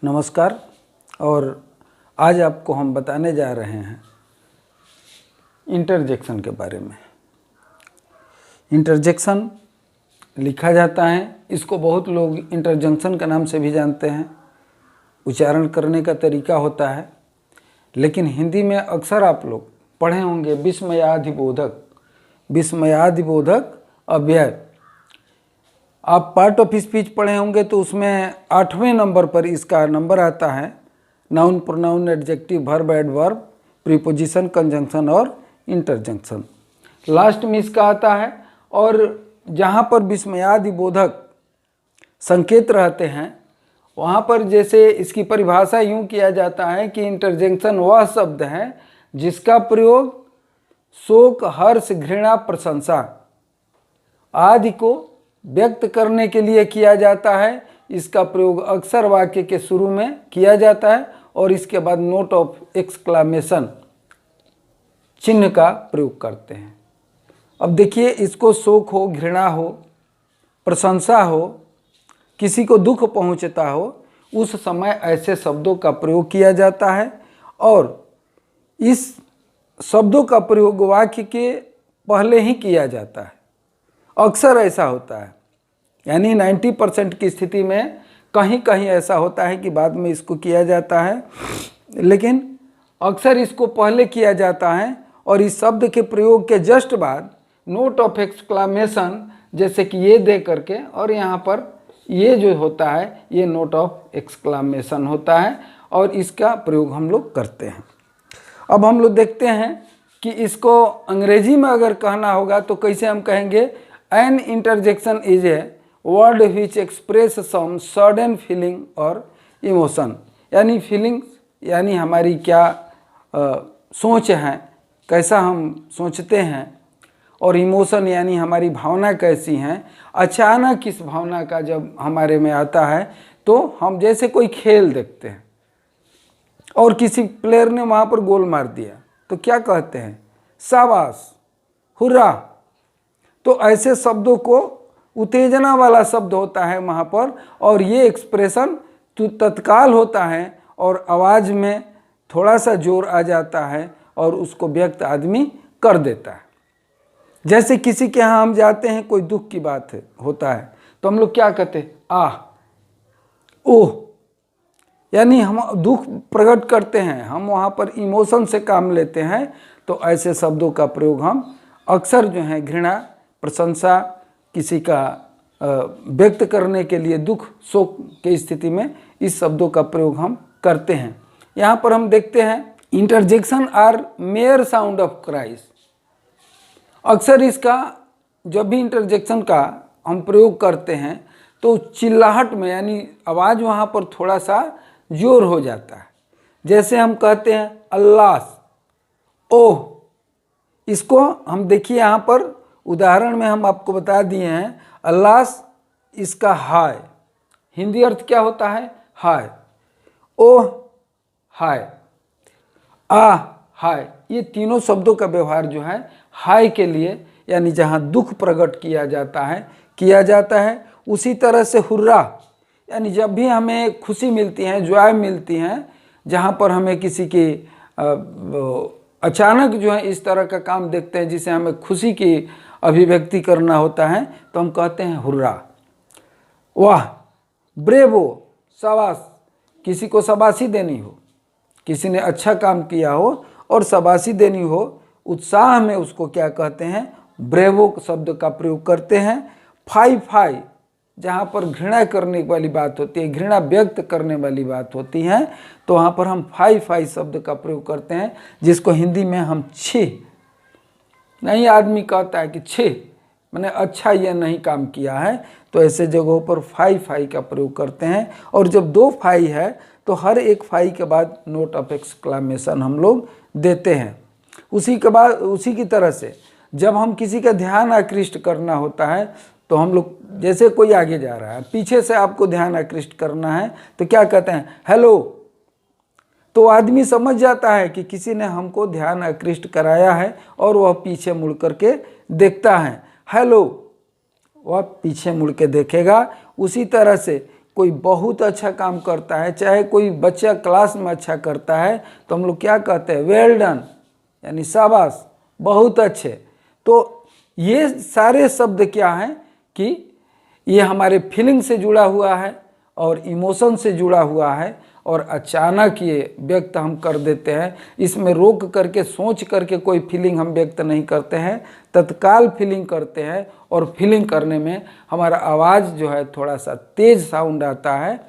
नमस्कार। और आज आपको हम बताने जा रहे हैं इंटरजेक्शन के बारे में। इंटरजेक्शन लिखा जाता है, इसको बहुत लोग इंटरजंक्शन के नाम से भी जानते हैं। उच्चारण करने का तरीका होता है, लेकिन हिंदी में अक्सर आप लोग पढ़े होंगे विस्मयादिबोधक, विस्मयादिबोधक अव्यय। आप पार्ट ऑफ स्पीच पढ़े होंगे तो उसमें 8वें नंबर पर इसका नंबर आता है। Noun, pronoun, adjective, verb, adverb, preposition, conjunction और इंटरजंक्शन लास्ट में इसका आता है। और जहाँ पर विस्मयादिबोधक संकेत रहते हैं वहाँ पर जैसे इसकी परिभाषा यूँ किया जाता है कि इंटरजेक्शन वह शब्द है जिसका प्रयोग शोक, हर्ष, घृणा, प्रशंसा आदि को व्यक्त करने के लिए किया जाता है। इसका प्रयोग अक्सर वाक्य के शुरू में किया जाता है और इसके बाद नोट ऑफ एक्सक्लामेशन चिन्ह का प्रयोग करते हैं। अब देखिए, इसको शोक हो, घृणा हो, प्रशंसा हो, किसी को दुख पहुंचता हो, उस समय ऐसे शब्दों का प्रयोग किया जाता है। और इस शब्दों का प्रयोग वाक्य के पहले ही किया जाता है। अक्सर ऐसा होता है, यानी 90% की स्थिति में कहीं कहीं ऐसा होता है कि बाद में इसको किया जाता है, लेकिन अक्सर इसको पहले किया जाता है। और इस शब्द के प्रयोग के जस्ट बाद नोट ऑफ एक्सक्लामेशन, जैसे कि ये दे करके, और यहाँ पर ये जो होता है ये नोट ऑफ एक्सक्लामेशन होता है और इसका प्रयोग हम लोग करते हैं। अब हम लोग देखते हैं कि इसको अंग्रेजी में अगर कहना होगा तो कैसे हम कहेंगे। An interjection is a word which express some sudden feeling और इमोशन, यानी फीलिंग्स यानी हमारी क्या सोच है, कैसा हम सोचते हैं, और इमोशन यानी हमारी भावना कैसी हैं। अचानक इस भावना का जब हमारे में आता है तो हम जैसे कोई खेल देखते हैं और किसी प्लेयर ने वहाँ पर गोल मार दिया तो क्या कहते हैं, शाबाश, हुर्रा। तो ऐसे शब्दों को उत्तेजना वाला शब्द होता है वहाँ पर, और ये एक्सप्रेशन तत्काल होता है और आवाज़ में थोड़ा सा जोर आ जाता है और उसको व्यक्त आदमी कर देता है। जैसे किसी के यहाँ हम जाते हैं, कोई दुख की बात होता है तो हम लोग क्या कहते हैं, आह, ओह, यानी हम दुख प्रकट करते हैं, हम वहाँ पर इमोशन से काम लेते हैं। तो ऐसे शब्दों का प्रयोग हम अक्सर जो है घृणा, प्रशंसा, किसी का व्यक्त करने के लिए दुख, शोक की स्थिति में इस शब्दों का प्रयोग हम करते हैं। यहाँ पर हम देखते हैं interjection are mere sound of cries. अक्सर इसका जब भी इंटरजेक्शन का हम प्रयोग करते हैं तो चिल्लाहट में, यानी आवाज़ वहाँ पर थोड़ा सा जोर हो जाता है। जैसे हम कहते हैं अल्लाह, ओह। इसको हम देखिए यहाँ पर उदाहरण में हम आपको बता दिए हैं। अल्लाह, इसका हाय, हिंदी अर्थ क्या होता है, हाय। ओह, हाय। आ, हाय। ये तीनों शब्दों का व्यवहार जो है हाय के लिए, यानी जहाँ दुख प्रकट किया जाता है। उसी तरह से हुर्रा, यानी जब भी हमें खुशी मिलती है, जॉय मिलती है, जहाँ पर हमें किसी की अचानक जो है इस तरह का काम देखते हैं जिसे हमें खुशी की अभिव्यक्ति करना होता है, तो हम कहते हैं हुर्रा, वाह, ब्रेवो, शाबाश। किसी को शाबाशी देनी हो, किसी ने अच्छा काम किया हो और शाबाशी देनी हो, उत्साह में उसको क्या कहते हैं, ब्रेवो शब्द का प्रयोग करते हैं। फाई फाई, जहाँ पर घृणा करने वाली बात होती है, घृणा व्यक्त करने वाली बात होती है, तो वहाँ पर हम फाई फाई शब्द का प्रयोग करते हैं, जिसको हिंदी में हम छी, नहीं आदमी कहता है कि छी, मैंने अच्छा यह नहीं काम किया है, तो ऐसे जगहों पर फाई फाई का प्रयोग करते हैं। और जब दो फाई है तो हर एक फाई के बाद नोट ऑफ एक्सक्लामेशन हम लोग देते हैं। उसी के बाद उसी की तरह से जब हम किसी का ध्यान आकृष्ट करना होता है तो हम लोग, जैसे कोई आगे जा रहा है, पीछे से आपको ध्यान आकृष्ट करना है तो क्या कहते हैं, हेलो। तो आदमी समझ जाता है कि किसी ने हमको ध्यान आकृष्ट कराया है और वह पीछे मुड़ करके देखता है, हेलो, वह पीछे मुड़ के देखेगा। उसी तरह से कोई बहुत अच्छा काम करता है, चाहे कोई बच्चा क्लास में अच्छा करता है, तो हम लोग क्या कहते हैं, वेल डन, यानी शाबाश, बहुत अच्छे। तो ये सारे शब्द क्या हैं कि ये हमारे फीलिंग से जुड़ा हुआ है और इमोशन से जुड़ा हुआ है, और अचानक ये व्यक्त हम कर देते हैं। इसमें रोक करके सोच करके कोई फीलिंग हम व्यक्त नहीं करते हैं, तत्काल फीलिंग करते हैं, और फीलिंग करने में हमारा आवाज़ जो है थोड़ा सा तेज साउंड आता है।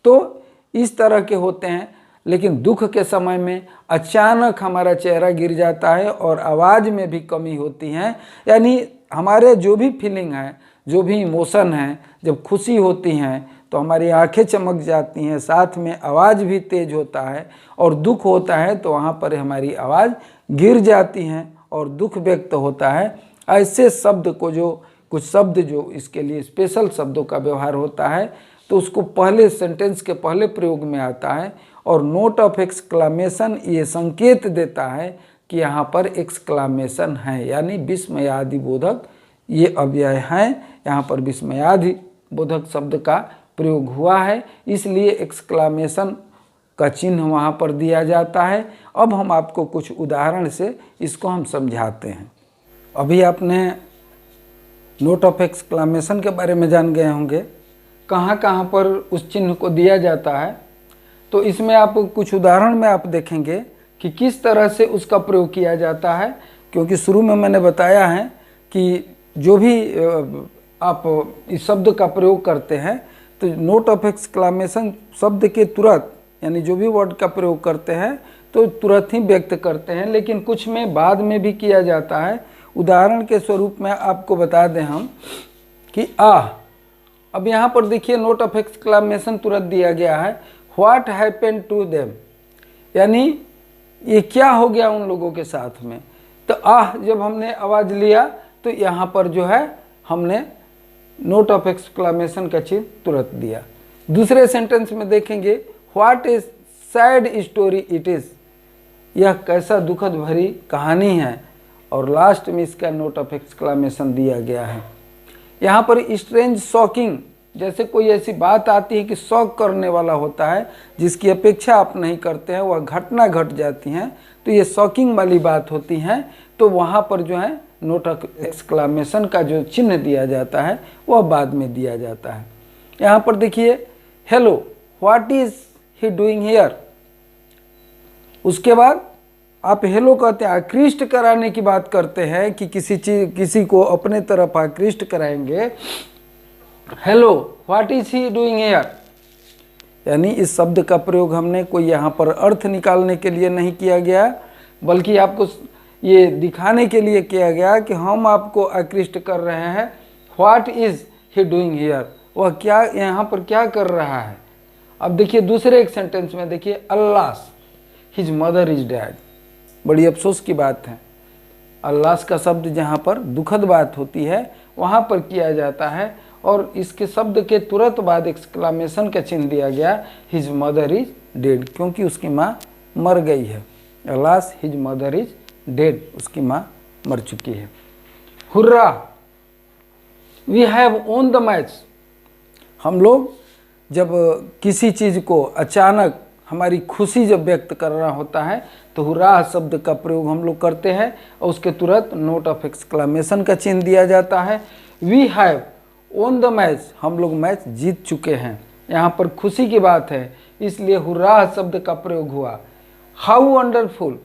तो इस तरह के होते हैं। लेकिन दुख के समय में अचानक हमारा चेहरा गिर जाता है और आवाज़ में भी कमी होती है, यानी हमारे जो भी फीलिंग है, जो भी इमोशन है, जब खुशी होती हैं तो हमारी आंखें चमक जाती हैं, साथ में आवाज़ भी तेज होता है, और दुख होता है तो वहाँ पर हमारी आवाज़ गिर जाती हैं और दुख व्यक्त होता है। ऐसे शब्द को, जो कुछ शब्द जो इसके लिए स्पेशल शब्दों का व्यवहार होता है, तो उसको पहले सेंटेंस के पहले प्रयोग में आता है, और नोट ऑफ एक्सक्लामेशन ये संकेत देता है कि यहाँ पर एक्सक्लामेशन है, यानी विस्मयादि बोधक ये अव्यय हैं। यहाँ पर विस्मयादि बोधक शब्द का प्रयोग हुआ है, इसलिए एक्सक्लामेशन का चिन्ह वहाँ पर दिया जाता है। अब हम आपको कुछ उदाहरण से इसको हम समझाते हैं। अभी आपने नोट ऑफ एक्सक्लामेशन के बारे में जान गए होंगे, कहाँ कहाँ पर उस चिन्ह को दिया जाता है। तो इसमें आप कुछ उदाहरण में आप देखेंगे कि किस तरह से उसका प्रयोग किया जाता है, क्योंकि शुरू में मैंने बताया है कि जो भी आप इस शब्द का प्रयोग करते हैं, तो नोट ऑफ एक्सक्लामेशन शब्द के तुरंत, यानी जो भी वर्ड का प्रयोग करते हैं तो तुरंत ही व्यक्त करते हैं, लेकिन कुछ में बाद में भी किया जाता है। उदाहरण के स्वरूप में आपको बता दें हम कि आह। अब यहाँ पर देखिए नोट ऑफ एक्सक्लामेशन तुरंत दिया गया है, व्हाट हैपेंड टू देम, यानी ये क्या हो गया उन लोगों के साथ में। तो आह जब हमने आवाज़ लिया तो यहाँ पर जो है हमने नोट ऑफ एक्सक्लामेशन का चिन्ह तुरंत दिया। दूसरे सेंटेंस में देखेंगे, what is sad story it is, यह कैसा दुखद भरी कहानी है, और लास्ट में इसका नोट ऑफ एक्सक्लामेशन दिया गया है। यहाँ पर स्ट्रेंज शॉकिंग, जैसे कोई ऐसी बात आती है कि शॉक करने वाला होता है, जिसकी अपेक्षा आप नहीं करते हैं, वह घटना घट जाती हैं, तो ये शॉकिंग वाली बात होती हैं। तो वहाँ पर जो है नोट ऑफ एक्सक्लामेशन का जो चिन्ह दिया जाता है वह बाद में दिया जाता है। यहाँ पर देखिए, hello what is he doing here, उसके बाद आप हेलो कहते हैं, आकृष्ट कराने की बात करते हैं कि किसी को अपने तरफ आकृष्ट कराएंगे। Hello what is he doing here, यानी इस शब्द का प्रयोग हमने कोई यहाँ पर अर्थ निकालने के लिए नहीं किया गया, बल्कि आपको ये दिखाने के लिए किया गया कि हम आपको आकृष्ट कर रहे हैं। What is he doing here, वह क्या यहाँ पर क्या कर रहा है। अब देखिए दूसरे एक सेंटेंस में देखिए, अल्लास हिज मदर इज डैड, बड़ी अफसोस की बात है। अल्लास का शब्द जहाँ पर दुखद बात होती है वहाँ पर किया जाता है, और इसके शब्द के तुरंत बाद एक्सक्लामेशन का चिन्ह दिया गया, हिज मदर इज डेड, क्योंकि उसकी माँ मर गई है। Alas his mother is dead, उसकी माँ मर चुकी है। Hurrah we have won the match, हम लोग जब किसी चीज़ को अचानक हमारी खुशी जब व्यक्त करना होता है तो हुर्रा शब्द का प्रयोग हम लोग करते हैं, और उसके तुरंत नोट ऑफ एक्सक्लामेशन का चिन्ह दिया जाता है। We have won the match, हम लोग मैच जीत चुके हैं, यहाँ पर खुशी की बात है, इसलिए हुर्रा शब्द का प्रयोग हुआ। हाउ वंडरफुल,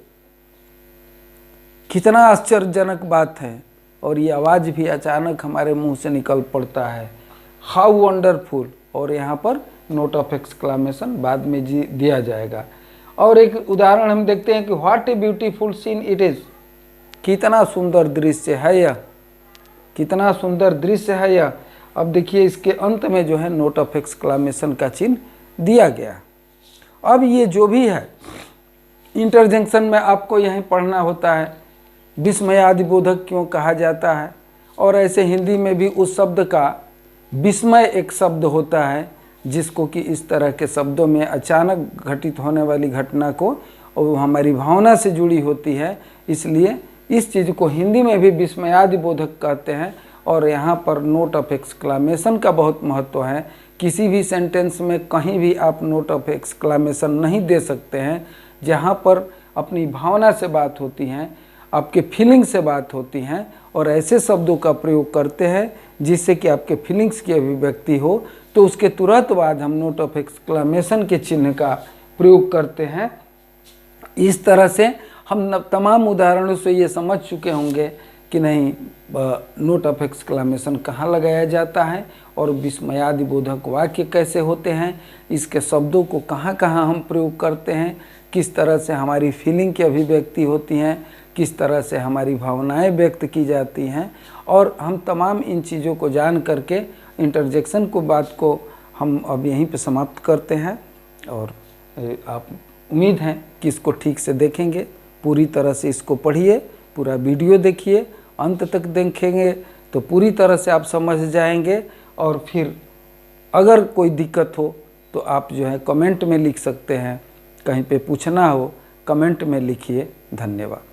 कितना आश्चर्यजनक बात है, और ये आवाज़ भी अचानक हमारे मुंह से निकल पड़ता है, हाउ वंडरफुल, और यहाँ पर नोट ऑफ एक्सक्लामेशन बाद में दिया जाएगा। और एक उदाहरण हम देखते हैं कि what a beautiful seen it is, कितना सुंदर दृश्य है यह, कितना सुंदर दृश्य है यह। अब देखिए इसके अंत में जो है नोट ऑफ एक्सक्लामेशन का चिन्ह दिया गया। अब ये जो भी है इंटरजेक्शन में आपको यहीं पढ़ना होता है, विस्मयादि बोधक क्यों कहा जाता है, और ऐसे हिंदी में भी उस शब्द का विस्मय एक शब्द होता है, जिसको कि इस तरह के शब्दों में अचानक घटित होने वाली घटना को और हमारी भावना से जुड़ी होती है, इसलिए इस चीज़ को हिंदी में भी विस्मयादि बोधक कहते हैं। और यहाँ पर नोट ऑफ एक्सक्लामेशन का बहुत महत्व है। किसी भी सेंटेंस में कहीं भी आप नोट ऑफ एक्सक्लामेशन नहीं दे सकते हैं। जहाँ पर अपनी भावना से बात होती है, आपके फीलिंग से बात होती हैं और ऐसे शब्दों का प्रयोग करते हैं जिससे कि आपके फीलिंग्स की अभिव्यक्ति हो, तो उसके तुरंत बाद हम नोट ऑफ एक्सक्लामेशन के चिन्ह का प्रयोग करते हैं। इस तरह से हम तमाम उदाहरणों से ये समझ चुके होंगे कि नहीं नोट ऑफ एक्सक्लामेशन कहाँ लगाया जाता है और विस्मयादिबोधक वाक्य कैसे होते हैं, इसके शब्दों को कहाँ कहाँ हम प्रयोग करते हैं, किस तरह से हमारी फीलिंग की अभिव्यक्ति होती हैं, किस तरह से हमारी भावनाएं व्यक्त की जाती हैं। और हम तमाम इन चीज़ों को जान करके इंटरजेक्शन को बात को हम अब यहीं पे समाप्त करते हैं। और आप उम्मीद है कि इसको ठीक से देखेंगे, पूरी तरह से इसको पढ़िए, पूरा वीडियो देखिए, अंत तक देखेंगे तो पूरी तरह से आप समझ जाएंगे। और फिर अगर कोई दिक्कत हो तो आप जो है कमेंट में लिख सकते हैं, कहीं पे पूछना हो कमेंट में लिखिए। धन्यवाद।